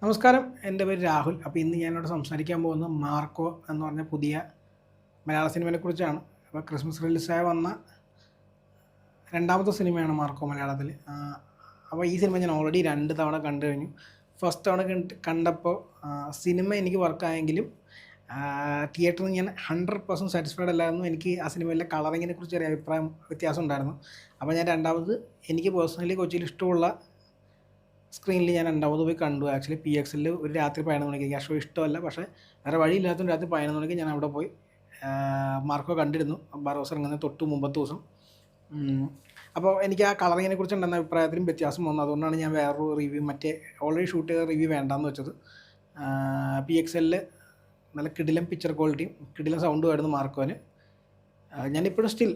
നമസ്കാരം, എൻ്റെ പേര് രാഹുൽ. അപ്പോൾ ഇന്ന് ഞാനിവിടെ സംസാരിക്കാൻ പോകുന്നത് മാർക്കോ എന്ന് പറഞ്ഞ പുതിയ മലയാള സിനിമയെക്കുറിച്ചാണ്. അപ്പോൾ ക്രിസ്മസ് റിലീസായി വന്ന രണ്ടാമത്തെ സിനിമയാണ് മാർക്കോ മലയാളത്തിൽ. അപ്പോൾ ഈ സിനിമ ഞാൻ ഓൾറെഡി 2 തവണ കണ്ടു കഴിഞ്ഞു. ഫസ്റ്റ് തവണ കണ്ടപ്പോൾ സിനിമ എനിക്ക് വർക്കായെങ്കിലും തിയേറ്ററിൽ ഞാൻ 100% സാറ്റിസ്ഫൈഡ് അല്ലായിരുന്നു. എനിക്ക് ആ സിനിമയിലെ കളറിങ്ങിനെ കുറിച്ച് ഒരു അഭിപ്രായം വ്യത്യാസം ഉണ്ടായിരുന്നു. അപ്പോൾ ഞാൻ രണ്ടാമത് എനിക്ക് പേഴ്സണലി കൊച്ചിയിൽ ഇഷ്ടമുള്ള സ്ക്രീനിൽ ഞാൻ രണ്ടാമത് പോയി കണ്ടു. ആക്ച്വലി PXL ഒരു രാത്രി 11 മണിക്ക്. എനിക്ക് ആ ഷോ ഇഷ്ടമല്ല, പക്ഷേ വേറെ വഴിയില്ലാത്തതുകൊണ്ട് രാത്രി 11 മണിക്ക് ഞാൻ അവിടെ പോയി മാർക്കോ കണ്ടിരുന്നു. ബറോസ് ഇറങ്ങുന്നതിന് തൊട്ട് മുമ്പത്തെ ദിവസം. അപ്പോൾ എനിക്ക് ആ കളറിങ്ങിനെ കുറിച്ച് ഉണ്ടെന്ന അഭിപ്രായത്തിലും വ്യത്യാസം വന്നു. അതുകൊണ്ടാണ് ഞാൻ വേറൊരു റിവ്യൂ ഓൾറെഡി ഷൂട്ട് ചെയ്ത റിവ്യൂ വേണ്ടാന്ന് വെച്ചത്. PXL നല്ല കിടിലം പിക്ചർ ക്വാളിറ്റിയും കിടിലം സൗണ്ടും ആയിരുന്നു മാർക്കോന്. ഞാനിപ്പോഴും സ്റ്റിൽ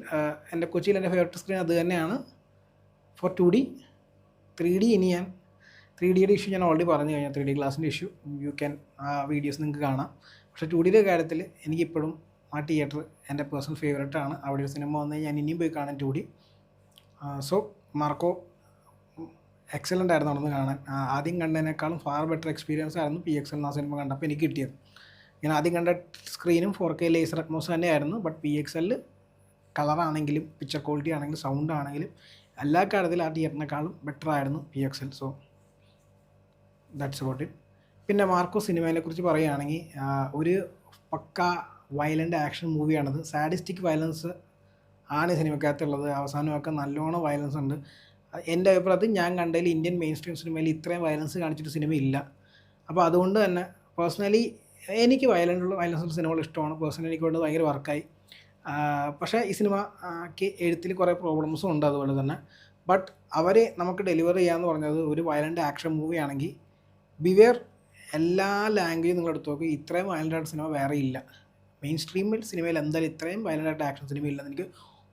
എൻ്റെ കൊച്ചിയിൽ എൻ്റെ ഫേവറേറ്റ് സ്ക്രീൻ അത് തന്നെയാണ് ഫോർ 2D. 3D ഇനി ഞാൻ 3Dയുടെ ഇഷ്യൂ ഞാൻ ഓൾറെഡി പറഞ്ഞു കഴിഞ്ഞാൽ 3D ഗ്ലാസിൻ്റെ ഇഷ്യൂ യു ക്യാൻ ആ വീഡിയോസ് നിങ്ങൾക്ക് കാണാം. പക്ഷേ 2Dയുടെ കാര്യത്തിൽ എനിക്കിപ്പോഴും ആ തിയേറ്റർ എൻ്റെ പേഴ്സണൽ ഫേവറേറ്റ് ആണ്. അവിടെ ഒരു സിനിമ വന്ന് ഞാൻ ഇനിയും പോയി കാണാൻ 2D. സോ മാർക്കോ എക്സലൻ്റ് ആയിരുന്നു അവിടെ നിന്ന് കാണാൻ. ആദ്യം കണ്ടതിനേക്കാളും ഫാർ ബെറ്റർ എക്സ്പീരിയൻസ് ആയിരുന്നു PXL ആ സിനിമ കണ്ടപ്പോൾ എനിക്ക് കിട്ടിയത്. ഞാൻ ആദ്യം കണ്ട സ്ക്രീനും 4K ലേസർ അറ്റ്മോസ് തന്നെയായിരുന്നു. ബട്ട് PXL കളറാണെങ്കിലും പിക്ചർ ക്വാളിറ്റി ആണെങ്കിലും സൗണ്ട് ആണെങ്കിലും എല്ലാ കാര്യത്തിലും ആ തിയേറ്ററിനേക്കാളും ബെറ്റർ ആയിരുന്നു PXL. So that's about it. പിന്നെ മാർക്കോ സിനിമയെക്കുറിച്ച് പറയുകയാണെങ്കിൽ ഒരു പക്ക വയലൻ്റ് ആക്ഷൻ മൂവിയാണത്. സാഡിസ്റ്റിക് വയലൻസ് ആണ് സിനിമയ്ക്കകത്തുള്ളത്. അവസാനമൊക്കെ നല്ലോണം വയലൻസ് ഉണ്ട്. എൻ്റെ അഭിപ്രായത്തിൽ ഞാൻ കണ്ടതിൽ ഇന്ത്യൻ മെയിൻ സ്ട്രീം സിനിമയിൽ ഇത്രയും വയലൻസ് കാണിച്ചിട്ട് സിനിമയില്ല. അപ്പോൾ അതുകൊണ്ട് തന്നെ പേഴ്സണലി എനിക്ക് വയലൻസ് ഉള്ള സിനിമകൾ ഇഷ്ടമാണ്. പേഴ്സണലി എനിക്ക് വേണ്ടത് ഭയങ്കര വർക്കായി. പക്ഷേ ഈ സിനിമയ്ക്ക് എഴുത്തിൽ കുറേ പ്രോബ്ലംസും ഉണ്ട്. അതുപോലെ തന്നെ ബട്ട് അവർ നമുക്ക് ഡെലിവർ ചെയ്യാമെന്ന് പറഞ്ഞത് ഒരു വയലൻ്റ് ആക്ഷൻ മൂവി ആണെങ്കിൽ ബിവെയർ എല്ലാ ലാംഗ്വേജും നിങ്ങൾ എടുത്ത് നോക്കി, ഇത്രയും വയലൻ്റ് സിനിമ വേറെ ഇല്ല. മെയിൻ സ്ട്രീമിൽ സിനിമയിൽ എന്തായാലും ഇത്രയും വയലൻ്റ് ആക്ഷൻ സിനിമ ഇല്ലെന്ന് എനിക്ക്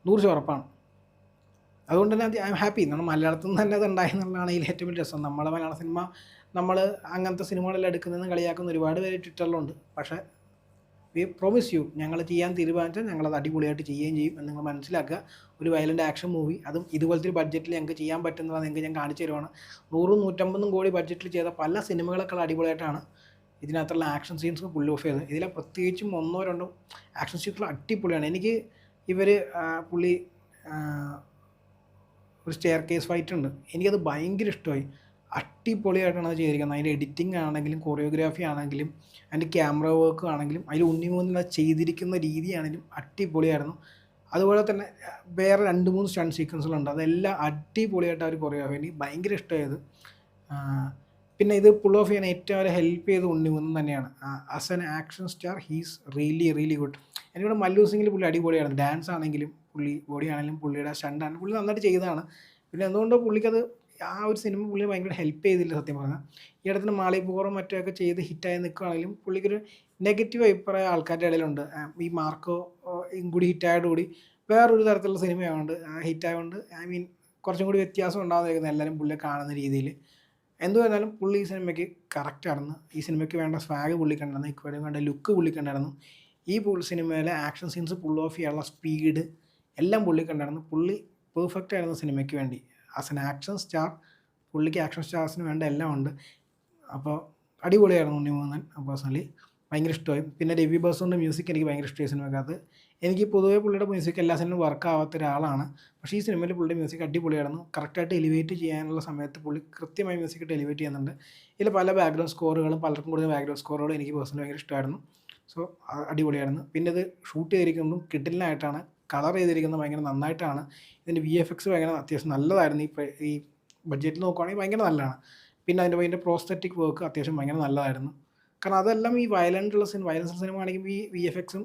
100% ഉറപ്പാണ്. അതുകൊണ്ട് തന്നെ ഐ എം ഹാപ്പി. നമ്മൾ മലയാളത്തിൽ നിന്ന് തന്നെ അത് ഉണ്ടായി എന്നുള്ളതാണ് ഇതിൽ ഏറ്റവും വലിയ രസം. നമ്മളെ മലയാള സിനിമ നമ്മൾ അങ്ങനത്തെ സിനിമകളെല്ലാം എടുക്കുന്നതെന്ന് കളിയാക്കുന്ന ഒരുപാട് പേര് ട്വിറ്ററിലുണ്ട്. പക്ഷേ വി പ്രോമിസ് യു, ഞങ്ങൾ ചെയ്യാൻ തീരുമാനിച്ചാൽ ഞങ്ങളത് അടിപൊളിയായിട്ട് ചെയ്യുകയും ചെയ്യും എന്ന് നിങ്ങൾ മനസ്സിലാക്കുക. ഒരു വയലൻ്റ് ആക്ഷൻ മൂവി, അതും ഇതുപോലത്തെ ഒരു ബഡ്ജറ്റിൽ ഞങ്ങൾക്ക് ചെയ്യാൻ പറ്റുന്നതാണ് നിങ്ങൾക്ക് ഞാൻ കാണിച്ചു തരുവാണ്. 100-150 കോടി ബഡ്ജറ്റിൽ ചെയ്ത പല സിനിമകളൊക്കെ അടിപൊളിയായിട്ടാണ് ഇതിനകത്തുള്ള ആക്ഷൻ സീൻസ് പുള്ളി ഓഫ് ചെയ്തത്. ഇതിലെ പ്രത്യേകിച്ചും 1-2 ആക്ഷൻ സീൻസുകൾ അടിപൊളിയാണ്. എനിക്ക് പുള്ളി ഒരു സ്റ്റെയർ കേസ് ഫൈറ്റ് ഉണ്ട്, എനിക്കത് ഭയങ്കര ഇഷ്ടമായി. അടിപൊളിയായിട്ടാണ് അത് ചെയ്തിരിക്കുന്നത്. അതിൻ്റെ എഡിറ്റിംഗ് ആണെങ്കിലും കൊറിയോഗ്രാഫി ആണെങ്കിലും അതിൻ്റെ ക്യാമറ വർക്ക് ആണെങ്കിലും അതിൽ ഉണ്ണിമൂന്നിൽ ചെയ്തിരിക്കുന്ന രീതിയാണെങ്കിലും അടിപൊളിയായിരുന്നു. അതുപോലെ തന്നെ വേറെ 2-3 സ്റ്റണ്ട് സീക്വൻസുകളുണ്ട്, അതെല്ലാം അടിപൊളിയായിട്ട് അവർ കൊറിയോഗ്രാഫി, എനിക്ക് ഭയങ്കര ഇഷ്ടമായത്. പിന്നെ ഇത് പുൾ ഓഫ് ചെയ്യാൻ ഏറ്റവും അവരെ ഹെൽപ്പ് ചെയ്ത് ഉണ്ണിമൂന്നൻ തന്നെയാണ്. As an action star he's really good. എനിക്കിവിടെ മല്ലു സിംഗിൽ പുള്ളി അടിപൊളിയായിരുന്നു. ഡാൻസ് ആണെങ്കിലും ബോഡി ആണെങ്കിലും പുള്ളിയുടെ സ്റ്റണ്ട് ആണെങ്കിലും പുള്ളി നന്നായിട്ട് ചെയ്തതാണ്. പിന്നെ എന്തുകൊണ്ടോ പുള്ളിക്കത് ആ ഒരു സിനിമ പുള്ളി ഭയങ്കര ഹെൽപ്പ് ചെയ്തില്ല സത്യം പറഞ്ഞാൽ. ഈ ഇടത്തിന് മാളികപ്പുറം മറ്റൊക്കെ ചെയ്ത് ഹിറ്റായി നിൽക്കുകയാണെങ്കിലും പുള്ളിക്കൊരു നെഗറ്റീവ് അഭിപ്രായം ആൾക്കാരുടെ ഇടയിലുണ്ട്. ഈ മാർക്കോ കൂടി ഹിറ്റായതോടുകൂടി വേറൊരു തരത്തിലുള്ള സിനിമയായതുകൊണ്ട് ഹിറ്റായതുകൊണ്ട് കുറച്ചും കൂടി വ്യത്യാസം ഉണ്ടാകുന്നതായിരുന്നു എല്ലാവരും പുള്ളിയെ കാണുന്ന രീതിയിൽ. എന്തു പറഞ്ഞാലും പുള്ളി ഈ സിനിമയ്ക്ക് കറക്റ്റായിരുന്നു. ഈ സിനിമയ്ക്ക് വേണ്ട സ്വാഗ് പുള്ളിക്കുണ്ടായിരുന്നു, ഇക്വലും വേണ്ട ലുക്ക് പുള്ളിക്കുണ്ടായിരുന്നു. ഈ സിനിമയിലെ ആക്ഷൻ സീൻസ് പുൾ ഓഫ് ചെയ്യാനുള്ള സ്പീഡ് എല്ലാം പുള്ളിക്കുണ്ടായിരുന്നു. പുള്ളി പെർഫെക്റ്റ് ആയിരുന്നു സിനിമയ്ക്ക് വേണ്ടി. ആസ് എൻ ആക്ഷൻ സ്റ്റാർ പുള്ളിക്ക് ആക്ഷൻ സ്റ്റാർസിന് വേണ്ട എല്ലാം ഉണ്ട്. അപ്പോൾ അടിപൊളിയായിരുന്നു ഉണ്ണിമൂന്നൻ. പേഴ്സണലി ഭയങ്കര ഇഷ്ടമായി. പിന്നെ രവി ബസുവിൻ്റെ മ്യൂസിക് എനിക്ക് ഭയങ്കര ഇഷ്ടമായി സിനിമക്കകത്ത്. എനിക്ക് പൊതുവേ പുള്ളിയുടെ മ്യൂസിക് എല്ലാ സിനിമയിലും വർക്കാവാത്ത ഒരാളാണ്. പക്ഷേ ഈ സിനിമയിൽ പുള്ളിയുടെ മ്യൂസിക് അടിപൊളിയായിരുന്നു. കറക്റ്റായിട്ട് എലിവേറ്റ് ചെയ്യാനുള്ള സമയത്ത് പുള്ളി കൃത്യമായി മ്യൂസിക്കിട്ട് എലിവേറ്റ് ചെയ്യുന്നുണ്ട്. ഇതിൽ പല ബാക്ക്ഗ്രൗണ്ട് സ്കോറുകളും പലർക്കും കൂടുതൽ ബാക്ക്ഗ്രൗണ്ട് സ്കോറുകളും എനിക്ക് പേഴ്സണലി ഭയങ്കര ഇഷ്ടമായിരുന്നു. സോ അടിപൊളിയായിരുന്നു. പിന്നെ ഇത് ഷൂട്ട് ചെയ്തിരിക്കുന്നതും കിടിലനായിട്ടാണ്, കളർ ചെയ്തിരിക്കുന്നത് ഭയങ്കര നന്നായിട്ടാണ്. ഇതിൻ്റെ VFX ഭയങ്കര അത്യാവശ്യം നല്ലതായിരുന്നു. ഈ ബഡ്ജറ്റിൽ നോക്കുവാണെങ്കിൽ ഭയങ്കര നല്ലതാണ്. പിന്നെ അതിൻ്റെ പ്രോസ്തറ്റിക് വർക്ക് അത്യാവശ്യം ഭയങ്കര നല്ലതായിരുന്നു. കാരണം അതെല്ലാം ഈ വയലൻസ് സിനിമ ആണെങ്കിൽ ഈ VFXും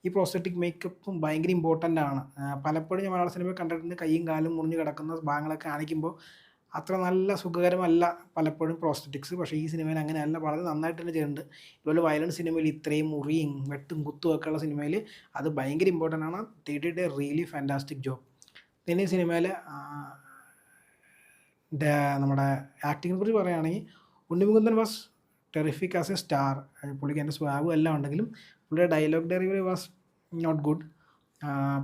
ഈ പ്രോസ്തറ്റിക് മേക്കപ്പും ഭയങ്കര ഇമ്പോർട്ടൻ്റ് ആണ്. പലപ്പോഴും ഞാൻ മലയാള സിനിമ കണ്ടിട്ടുണ്ട്, കൈയും കാലും മുറിഞ്ഞ് കിടക്കുന്ന ഭാഗങ്ങളൊക്കെ കാണിക്കുമ്പോൾ അത്ര നല്ല സുഖകരമല്ല പലപ്പോഴും പ്രോസ്തറ്റിക്സ്. പക്ഷേ ഈ സിനിമയിൽ അങ്ങനെയല്ല, വളരെ നന്നായിട്ട് തന്നെ ചെയ്തിട്ടുണ്ട്. ഇതുപോലെ വയലൻസ് സിനിമയിൽ ഇത്രയും മുറിയും വെട്ടും കുത്തും ഒക്കെ ഉള്ള സിനിമയിൽ അത് ഭയങ്കര ഇമ്പോർട്ടൻ്റ് ആണ്. They did A really fantastic job. പിന്നെ ഈ സിനിമയിൽ നമ്മുടെ ആക്ടിങ്ങിനെ കുറിച്ച് പറയുകയാണെങ്കിൽ Unni Mukundan was terrific as A star. പുള്ളിക്ക് എൻ്റെ സ്വാഗും എല്ലാം ഉണ്ടെങ്കിലും പുള്ളിയുടെ dialogue delivery was not good.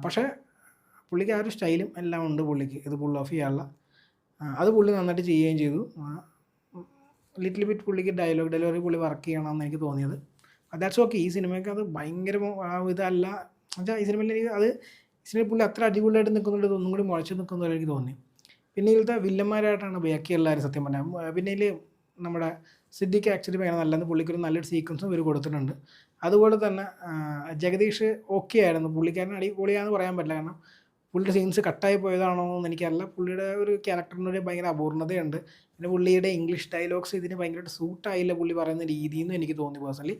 പക്ഷേ പുള്ളിക്ക് ആ ഒരു സ്റ്റൈലും എല്ലാം ഉണ്ട് പുള്ളിക്ക് ഇത് പുൾ ഓഫ് ചെയ്യാനുള്ള. അത് പുള്ളി നന്നായിട്ട് ചെയ്യുകയും ചെയ്തു. ലിറ്റിൽ ബിറ്റ് പുള്ളിക്ക് ഡയലോഗ് ഡെലിവറി പുള്ളി വർക്ക് ചെയ്യണമെന്ന് എനിക്ക് തോന്നിയത്. That's okay. ഈ സിനിമയ്ക്ക് അത് ഭയങ്കര ഇതല്ല എന്നുവെച്ചാൽ ഈ സിനിമയിൽ എനിക്ക് അത് സിനിമയിൽ പുള്ളി അത്ര അടിപൊളിയായിട്ട് നിൽക്കുന്നുണ്ട്, ഒന്നും കൂടി മുളച്ച് നിൽക്കുന്നപോലെ എനിക്ക് തോന്നി. പിന്നെ ഇതിലത്തെ വില്ലന്മാരായിട്ടാണ് ബാക്കി എല്ലാവരും സത്യം പറഞ്ഞാൽ. പിന്നെ ഇതിൽ നമ്മുടെ സിദ്ദിഖ് ആക്ച്വലി ഭയങ്കര നല്ലത്, പുള്ളിക്കൊരു നല്ലൊരു സീക്വൻസും ഇവർ കൊടുത്തിട്ടുണ്ട്. അതുപോലെ തന്നെ ജഗദീഷ് ഓക്കെ ആയിരുന്നു, പുള്ളിക്കാരൻ അടിപൊളിയാണെന്ന് പറയാൻ പറ്റില്ല. കാരണം പുള്ളിയുടെ സീൻസ് കട്ടായി പോയതാണോ എന്ന് എനിക്കറിയില്ല. പുള്ളിയുടെ ഒരു ക്യാരക്ടറിനൊരു ഭയങ്കര അപൂർണതയുണ്ട്. പിന്നെ പുള്ളിയുടെ ഇംഗ്ലീഷ് ഡയലോഗ്സ് ഇതിന് ഭയങ്കരമായിട്ട് സൂട്ടായില്ല പുള്ളി പറയുന്ന രീതിയെന്നും എനിക്ക് തോന്നി പേഴ്സണലി.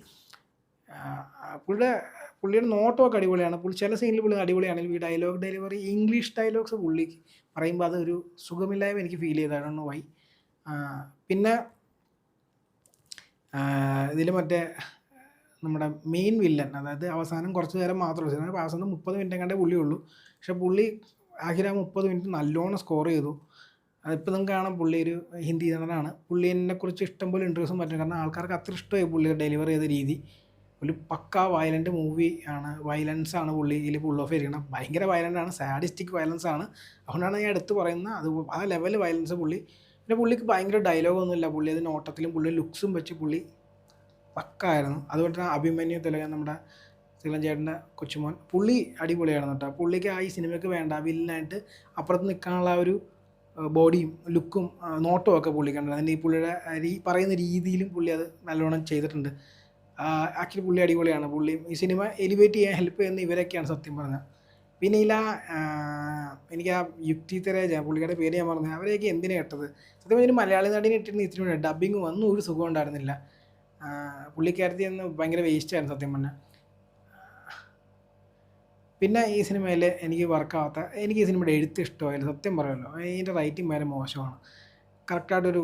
പുള്ളിയുടെ നോട്ടമൊക്കെ അടിപൊളിയാണ്. ചില സീനിൽ പുള്ളി അടിപൊളിയാണെങ്കിൽ ഈ ഡയലോഗ് ഡെലിവറി ഇംഗ്ലീഷ് ഡയലോഗ്സ് പുള്ളി പറയുമ്പോൾ അതൊരു സുഖമില്ലായ്മ എനിക്ക് ഫീൽ ചെയ്തതാണ് വൈ. പിന്നെ ഇതിൽ മറ്റേ നമ്മുടെ മെയിൻ വില്ലൻ, അതായത് അവസാനം കുറച്ച് നേരം മാത്രമേ ഉള്ളൂ, അവസാനം 30 മിനിറ്റ് കണ്ടേ പുള്ളിയുള്ളൂ. പക്ഷേ പുള്ളി ആഖിര 30 മിനിറ്റ് നല്ലോണം സ്കോർ ചെയ്തു. അതിപ്പോൾ നിങ്ങൾക്ക് കാണാം പുള്ളി ഒരു ഹിന്ദി നടനാണ്. പുള്ളിനെക്കുറിച്ച് ഇഷ്ടംപോലെ ഇൻട്രവ്യൂസും പറ്റും, കാരണം ആൾക്കാർക്ക് അത്ര ഇഷ്ടമായി പുള്ളി ഡെലിവർ ചെയ്ത രീതി. പുള്ളി പക്കാ വയലൻ്റ് മൂവി ആണ്, വയലൻസാണ് പുള്ളി ഇതിൽ പുൾ ഓഫ് ചെയ്തിരിക്കണം. ഭയങ്കര വയലൻ്റാണ്, സാഡിസ്റ്റിക് വയലൻസാണ്. അതുകൊണ്ടാണ് ഞാൻ എടുത്ത് പറയുന്നത്, അത് ആ ലെവൽ വയലൻസ് പുള്ളി. പിന്നെ പുള്ളിക്ക് ഭയങ്കര ഡയലോഗൊന്നുമില്ല, പുള്ളി അതിന് ഓട്ടത്തിലും പുള്ളി ലുക്സും വെച്ച് പുള്ളി പക്കായിരുന്നു. അതുപോലെ തന്നെ അഭിമന്യു തെലുങ്കൻ നമ്മുടെ ശ്രീലൻ ചേട്ടൻ്റെ കൊച്ചുമോൻ, പുള്ളി അടിപൊളിയായിരുന്നു കേട്ടോ. പുള്ളിക്ക് ഈ സിനിമയ്ക്ക് വേണ്ട വില്ലനായിട്ട് അപ്പുറത്ത് നിൽക്കാനുള്ള ഒരു ബോഡിയും ലുക്കും നോട്ടവും ഒക്കെ പുള്ളിക്കുണ്ട്. അതിൻ്റെ ഈ പുള്ളിയുടെ പറയുന്ന രീതിയിലും പുള്ളി അത് നല്ലോണം ചെയ്തിട്ടുണ്ട്. ആക്ച്വലി പുള്ളി അടിപൊളിയാണ്. പുള്ളി ഈ സിനിമ എലിവേറ്റ് ചെയ്യാൻ ഹെൽപ്പ് ചെയ്യുന്ന ഇവരൊക്കെയാണ് സത്യം പറഞ്ഞാൽ. പിന്നെ എനിക്ക് ആ യുക്തി തെരേജ, പുള്ളിയുടെ പേര് ഞാൻ പറഞ്ഞത്, അവരെയൊക്കെ എന്തിനാ കേട്ടത്? സത്യം പറഞ്ഞാൽ മലയാളി നാടിനെ ഇട്ടിരുന്ന ഇത്തിരി ഡബ്ബിങ് ഒന്നും ഒരു സുഖം ഉണ്ടായിരുന്നില്ല. പുള്ളിക്കാരത്തി എന്ന് ഭയങ്കര വേസ്റ്റായിരുന്നു സത്യം പറഞ്ഞാൽ. പിന്നെ ഈ സിനിമയിൽ എനിക്ക് വർക്കാവാത്ത, എനിക്ക് ഈ സിനിമയുടെ എഴുത്ത് ഇഷ്ടമായില്ല സത്യം പറയുമല്ലോ. അതിൻ്റെ റൈറ്റിംഗ് വരെ മോശമാണ്. കറക്റ്റായിട്ടൊരു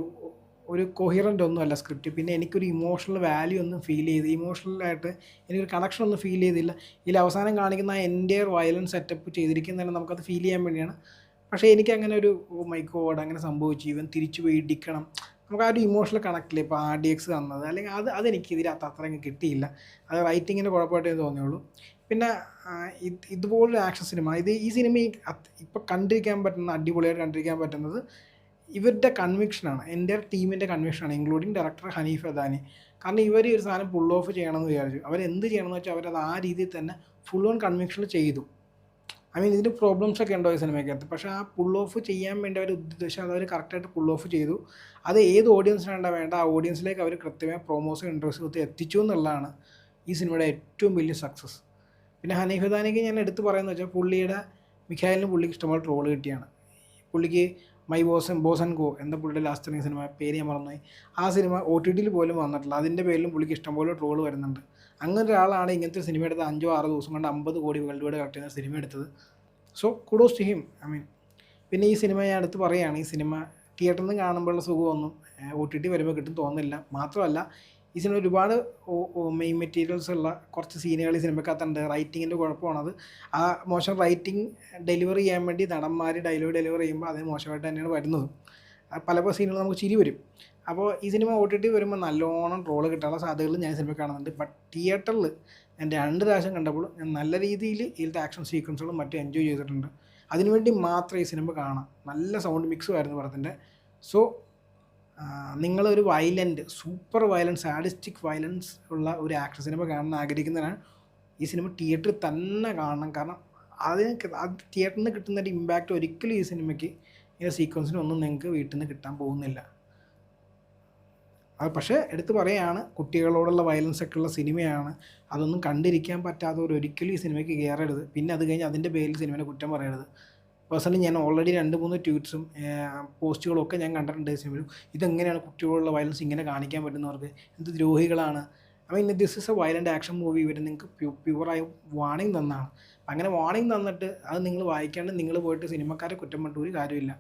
കൊഹിറൻ്റ് ഒന്നുമല്ല സ്ക്രിപ്റ്റ്. പിന്നെ എനിക്കൊരു ഇമോഷണൽ വാല്യൂ ഒന്നും ഫീൽ ചെയ്ത്, ഇമോഷണലായിട്ട് എനിക്കൊരു കണക്ഷൻ ഒന്നും ഫീൽ ചെയ്തില്ല. ഇതിൽ അവസാനം കാണിക്കുന്ന ആ എൻ്റെയർ വയലൻസ് സെറ്റപ്പ് ചെയ്തിരിക്കുന്നതിന് നമുക്കത് ഫീൽ ചെയ്യാൻ വേണ്ടിയാണ്. പക്ഷേ എനിക്കങ്ങനെ ഒരു മൈ ഗോഡ് അങ്ങനെ സംഭവിച്ചു, ഇവൻ തിരിച്ചു പോയി ഇടിക്കണം, നമുക്ക് ആ ഒരു ഇമോഷണൽ കണക്റ്റില്ല. ഇപ്പോൾ RDX തന്നത് അല്ലെങ്കിൽ അതെനിക്ക് ഇതിനകത്ത് അത്രയും കിട്ടിയില്ല. അത് റൈറ്റിങ്ങിൻ്റെ കുഴപ്പമായിട്ടേ തോന്നിയുള്ളൂ. പിന്നെ ഇതുപോലൊരു ആക്ഷൻ സിനിമ, ഈ സിനിമ ഇപ്പോൾ കണ്ടിരിക്കാൻ പറ്റുന്ന, അടിപൊളിയായിട്ട് കണ്ടിരിക്കാൻ പറ്റുന്നത് ഇവരുടെ കൺവിക്ഷനാണ്, എൻ്റെ ടീമിൻ്റെ കൺവിക്ഷനാണ്, ഇൻക്ലൂഡിങ് ഡയറക്ടർ ഹനീഫ് അദാനി. കാരണം ഇവർ ഒരു സാധനം പുൾ ഓഫ് ചെയ്യണമെന്ന് വിചാരിച്ചു. അവരെന്ത് ചെയ്യണമെന്ന് വെച്ചാൽ അവരത് ആ രീതിയിൽ തന്നെ ഫുൾ ഓൺ കൺവിക്ഷനിൽ ചെയ്തു. ഇതിന് പ്രോബ്ലംസ് ഒക്കെ ഉണ്ടോ ഈ സിനിമയ്ക്കകത്ത്, പക്ഷേ ആ പുൾ ഓഫ് ചെയ്യാൻ വേണ്ടി അവർ ഉദ്ദേശം അവർ കറക്റ്റായിട്ട് പുൾ ഓഫ് ചെയ്തു. അത് ഏത് ഓഡിയൻസിനാണ് വേണ്ട ആ ഓഡിയൻസിലേക്ക് അവർ കൃത്യമായി പ്രൊമോഷൻ ഇൻട്രസ്റ്റ് എത്തിച്ചു എന്നുള്ളതാണ് ഈ സിനിമയുടെ ഏറ്റവും വലിയ സക്സസ്. പിന്നെ ഹനീഫ് അദാനിക്ക് ഞാൻ എടുത്ത് പറയുന്നത് വെച്ചാൽ പുള്ളിയുടെ മിഖായിലിന് പുള്ളിക്ക് ഇഷ്ടംപോലെ ട്രോള് കിട്ടിയാണ്. പുള്ളിക്ക് മൈ ബോസ് ആൻഡ് ഗോ എന്താ പുള്ളിയുടെ ലാസ്റ്റ് ഇറങ്ങിയ സിനിമ, പേര് ഞാൻ മറന്നുപോയി. ആ സിനിമ OTTയിൽ പോലും വന്നിട്ടില്ല, അതിൻ്റെ പേരിലും പുള്ളിക്ക് ഇഷ്ടംപോലെ ട്രോള് വരുന്നുണ്ട്. അങ്ങനെ ഒരാളാണ് ഇങ്ങനത്തെ സിനിമ എടുത്ത് 5-6 ദിവസം കൊണ്ട് 50 കോടി വേൾഡ് വൈഡ് കളക്ട് ചെയ്യുന്ന സിനിമ എടുത്തത്. So kudos to him. പിന്നെ ഈ സിനിമ ഞാൻ എടുത്ത് പറയുകയാണ്, ഈ സിനിമ തിയേറ്ററിൽ നിന്ന് കാണുമ്പോഴുള്ള സുഖമൊന്നും OTT വരുമ്പോൾ കിട്ടും തോന്നുന്നില്ല. മാത്രമല്ല ഈ സിനിമ ഒരുപാട് മെയിൻ മെറ്റീരിയൽസ് ഉള്ള കുറച്ച് സീനുകൾ ഈ സിനിമക്കകത്തുണ്ട്. റൈറ്റിങ്ങിൻ്റെ കുഴപ്പമാണത്. ആ മോശം റൈറ്റിംഗ് ഡെലിവറി ചെയ്യാൻ വേണ്ടി നടന്മാർ ഡയലോഗ് ഡെലിവറി ചെയ്യുമ്പോൾ അതിന് മോശമായിട്ട് തന്നെയാണ് വരുന്നത്. പല സീനുകൾ നമുക്ക് ചിരി വരും. അപ്പോൾ ഈ സിനിമ OTT വരുമ്പോൾ നല്ലോണം ട്രോള് കിട്ടാനുള്ള സാധ്യതകൾ ഞാൻ സിനിമ കാണുന്നുണ്ട്. ബട്ട് തിയേറ്ററിൽ ഞാൻ 2 പ്രാവശ്യം കണ്ടപ്പോൾ ഞാൻ നല്ല രീതിയിൽ ഇതിലത്തെ ആക്ഷൻ സീക്വൻസുകളും മറ്റും എൻജോയ് ചെയ്തിട്ടുണ്ട്. അതിനുവേണ്ടി മാത്രം ഈ സിനിമ കാണാം. നല്ല സൗണ്ട് മിക്സും ആയിരുന്നു പടത്തിൻ്റെ. സോ നിങ്ങളൊരു violent, super violence, sadistic violence ഉള്ള ഒരു ആക്ഷൻ സിനിമ കാണാൻ ആഗ്രഹിക്കുന്നതിനാണ് ഈ സിനിമ തിയേറ്ററിൽ തന്നെ കാണണം. കാരണം അത് തിയേറ്ററിൽ നിന്ന് കിട്ടുന്ന ഒരു ഇമ്പാക്റ്റ് ഒരിക്കലും ഈ സിനിമയ്ക്ക് ഈ സീക്വൻസിനൊന്നും നിങ്ങൾക്ക് വീട്ടിൽ നിന്ന് കിട്ടാൻ പോകുന്നില്ല. അത് പക്ഷേ എടുത്ത് പറയുകയാണ്, കുട്ടികളോടുള്ള വയലൻസ് ഒക്കെ ഉള്ള സിനിമയാണ്. അതൊന്നും കണ്ടിരിക്കാൻ പറ്റാത്തവർ ഒരിക്കലും ഈ സിനിമയ്ക്ക് കയറരുത്. പിന്നെ അത് കഴിഞ്ഞ് അതിൻ്റെ പേരിൽ സിനിമയെ കുറ്റം പറയരുത്. പേഴ്സണലി ഞാൻ ഓൾറെഡി 2-3 ട്വീറ്റ്സും പോസ്റ്റുകളൊക്കെ ഞാൻ കണ്ടിട്ടുണ്ട് ഈ സിനിമയിൽ. ഇതെങ്ങനെയാണ് കുട്ടികളുള്ള വയലൻസ് ഇങ്ങനെ കാണിക്കാൻ പറ്റുന്നവർക്ക്, എന്ത് ദ്രോഹികളാണ്. This is a violent action movie. ഇവർ നിങ്ങൾക്ക് പ്യുവറായി വാർണിംഗ് തന്നാണ്. അങ്ങനെ വാർണിംഗ് തന്നിട്ട് അത് നിങ്ങൾ വായിക്കാണ്ട് നിങ്ങൾ പോയിട്ട് സിനിമക്കാരെ കുറ്റം പറഞ്ഞിട്ട് ഒരു കാര്യമില്ല.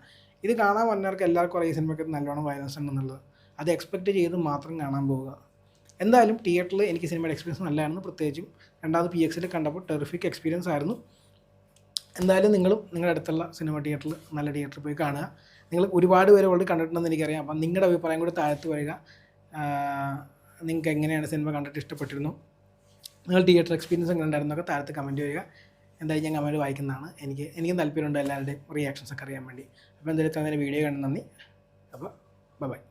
ഇത് കാണാൻ വന്നവർക്ക് എല്ലാവർക്കും അറിയാം ഈ സിനിമയ്ക്ക് നല്ലോണം വയലൻസ് ഉണ്ടെന്നുള്ളത്. അത് എക്സ്പെക്റ്റ് ചെയ്ത് മാത്രം കാണാൻ പോവുക. എന്തായാലും തിയേറ്ററിൽ എനിക്ക് സിനിമയുടെ എക്സ്പീരിയൻസ് നല്ലതായിരുന്നു. പ്രത്യേകിച്ചും രണ്ടാമത് PXൽ കണ്ടപ്പോൾ ടെറിഫിക് എക്സ്പീരിയൻസ് ആയിരുന്നു. എന്തായാലും നിങ്ങളും നിങ്ങളുടെ അടുത്തുള്ള സിനിമ തിയേറ്ററിൽ, നല്ല തിയേറ്ററിൽ പോയി കാണുക. നിങ്ങൾ ഒരുപാട് പേര് ഓൾറെഡി കണ്ടിട്ടുണ്ടെന്ന് എനിക്കറിയാം. അപ്പം നിങ്ങളുടെ അഭിപ്രായം കൂടി താഴത്ത് വരിക. നിങ്ങൾക്ക് എങ്ങനെയാണ് സിനിമ കണ്ടിട്ട് ഇഷ്ടപ്പെട്ടിരുന്നു, നിങ്ങൾ തിയേറ്റർ എക്സ്പീരിയൻസ് എങ്ങനെ ഉണ്ടായിരുന്നൊക്കെ താഴത്ത് കമൻറ്റ് വരിക. എന്തായാലും ഞാൻ കമൻറ്റ് വായിക്കുന്നതാണ്. എനിക്കും താല്പര്യമുണ്ട് എല്ലാവരുടെയും റിയാക്ഷൻസ് ഒക്കെ അറിയാൻ വേണ്ടി. അപ്പോൾ എന്തായാലും തന്നെ വീഡിയോ കാണുന്ന നന്ദി. അപ്പോൾ ബൈ.